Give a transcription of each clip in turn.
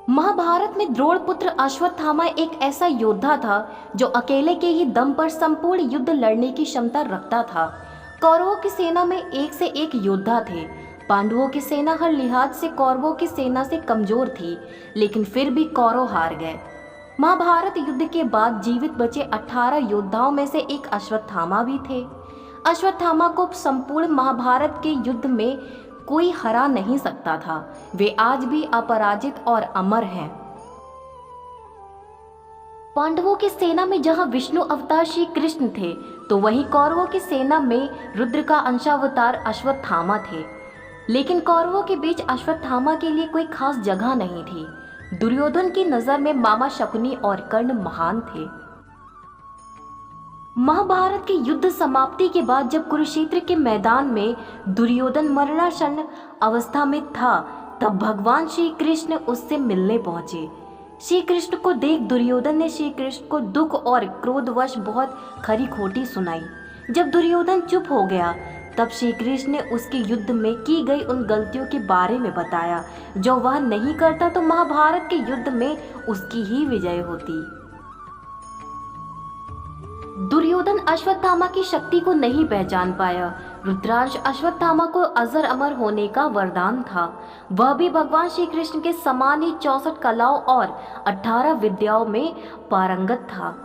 महाभारत में द्रोणपुत्र अश्वत्थामा एक ऐसा योद्धा था जो अकेले के ही दम पर संपूर्ण युद्ध लड़ने की क्षमता रखता था। कौरवों की सेना में एक से एक योद्धा थे। पांडवों की सेना हर लिहाज से कौरवों की सेना से कमजोर थी, लेकिन फिर भी कौरव हार गए। महाभारत युद्ध के बाद जीवित बचे 18 योद्धाओं में से एक अश्वत्थामा भी थे। अश्वत्थामा को संपूर्ण महाभारत के युद्ध में कोई हरा नहीं सकता था। वे आज भी अपराजित और अमर हैं। पांडवों की सेना में जहां विष्णु अवतार श्री कृष्ण थे, तो वहीं कौरवों की सेना में रुद्र का अंशावतार अश्वत्थामा थे। लेकिन कौरवों के बीच अश्वत्थामा के लिए कोई खास जगह नहीं थी। दुर्योधन की नजर में मामा शकुनी और कर्ण महान थे। महाभारत के युद्ध समाप्ति के बाद जब कुरुक्षेत्र के मैदान में दुर्योधन मरणासन्न अवस्था में था, तब भगवान श्री कृष्ण उससे मिलने पहुंचे। श्री कृष्ण को देख दुर्योधन ने श्री कृष्ण को दुख और क्रोधवश बहुत खरी खोटी सुनाई। जब दुर्योधन चुप हो गया, तब श्री कृष्ण ने उसके युद्ध में की गई उन गलतियों के बारे में बताया। जो वह नहीं करता तो महाभारत के युद्ध में उसकी ही विजय होती। दुर्योधन अश्वत्थामा की शक्ति को नहीं पहचान पाया। रुद्राक्ष अश्वत्थामा को अजर अमर होने का वरदान था। वह भी भगवान श्री कृष्ण के समान ही 64 कलाओं और 18 विद्याओं में पारंगत था।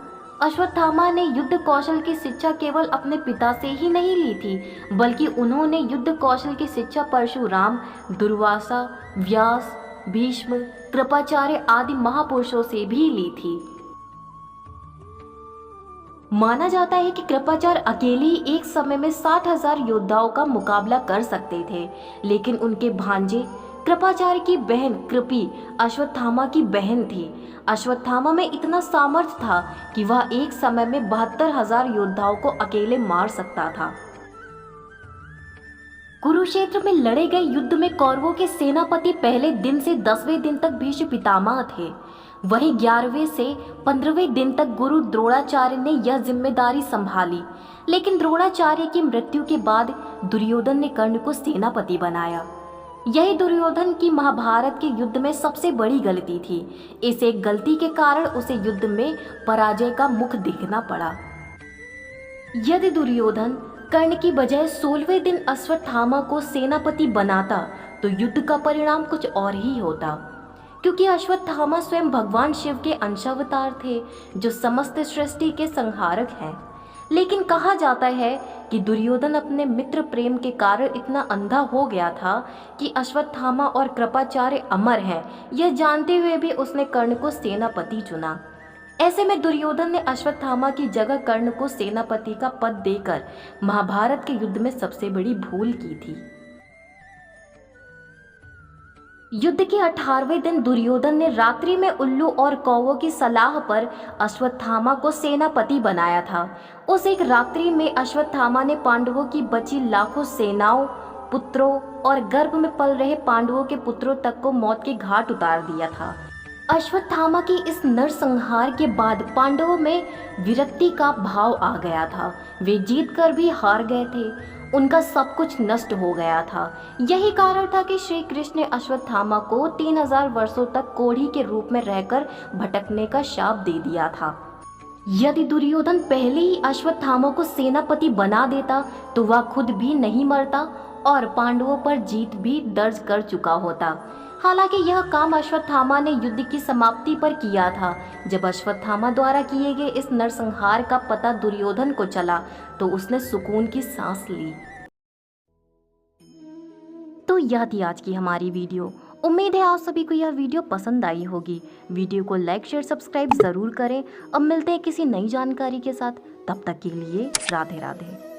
अश्वत्थामा ने युद्ध कौशल की शिक्षा केवल अपने पिता से ही नहीं ली थी, बल्कि उन्होंने युद्ध कौशल की शिक्षा परशुराम, दुर्वासा, व्यास, भीष्म, कृपाचार्य आदि महापुरुषों से भी ली थी। माना जाता है कि कृपाचार्य अकेले ही एक समय में 60,000 योद्धाओं का मुकाबला कर सकते थे, लेकिन उनके भांजे कृपाचार्य की बहन कृपी अश्वत्थामा की बहन थी। अश्वत्थामा में इतना सामर्थ्य था कि वह एक समय में 72,000 योद्धाओं को अकेले मार सकता था। कुरुक्षेत्र में लड़े गए युद्ध में कौरवों के सेनापति पहले दिन से 10वें दिन तक भीष्म पितामह थे। वहीं 11वें से 15वें दिन तक गुरु द्रोणाचार्य ने यह जिम्मेदारी संभाली। लेकिन द्रोणाचार्य की मृत्यु के बाद दुर्योधन ने कर्ण को सेनापति बनाया। यही दुर्योधन की महाभारत के युद्ध में सबसे बड़ी गलती थी। इस एक गलती के कारण उसे युद्ध में पराजय का मुख देखना पड़ा। यदि दुर्योधन कर्ण की बजाय 16वें दिन अश्वत्थामा को सेनापति बनाता, तो युद्ध का परिणाम कुछ और ही होता। क्योंकि अश्वत्थामा स्वयं भगवान शिव के अंशावतार थे, जो समस्त सृष्टि के संहारक हैं। लेकिन कहा जाता है कि दुर्योधन अपने मित्र प्रेम के कारण इतना अंधा हो गया था कि अश्वत्थामा और कृपाचार्य अमर हैं, यह जानते हुए भी उसने कर्ण को सेनापति चुना। ऐसे में दुर्योधन ने अश्वत्थामा की जगह कर्ण को सेनापति का पद देकर महाभारत के युद्ध में सबसे बड़ी भूल की थी। युद्ध के 18वें दिन दुर्योधन ने रात्रि में उल्लू और कौवों की सलाह पर अश्वत्थामा को सेनापति बनाया था। उस एक रात्रि में अश्वत्थामा ने पांडवों की बची लाखों सेनाओं, पुत्रों और गर्भ में पल रहे पांडवों के पुत्रों तक को मौत के घाट उतार दिया था। अश्वत्थामा की इस नरसंहार के बाद पांडवों में विरक्ति का भाव आ गया था। वे जीत कर भी हार गए थे। उनका सब कुछ नष्ट हो गया था। यही कारण था कि श्री कृष्ण ने अश्वत्थामा को 3000 वर्षों तक कोढ़ी के रूप में रहकर भटकने का शाप दे दिया था। यदि दुर्योधन पहले ही अश्वत्थामा को सेनापति बना देता, तो वह खुद भी नहीं मरता और पांडवों पर जीत भी दर्ज कर चुका होता। हालांकि यह काम अश्वत्थामा ने युद्ध की समाप्ति पर किया था। जब अश्वत्थामा द्वारा किए गए इस नरसंहार का पता दुर्योधन को चला, तो उसने सुकून की सांस ली। तो यह थी आज की हमारी वीडियो। उम्मीद है आप सभी को यह वीडियो पसंद आई होगी। वीडियो को लाइक, शेयर, सब्सक्राइब जरूर करें। अब मिलते हैं किसी नई जानकारी के साथ। तब तक के लिए राधे राधे।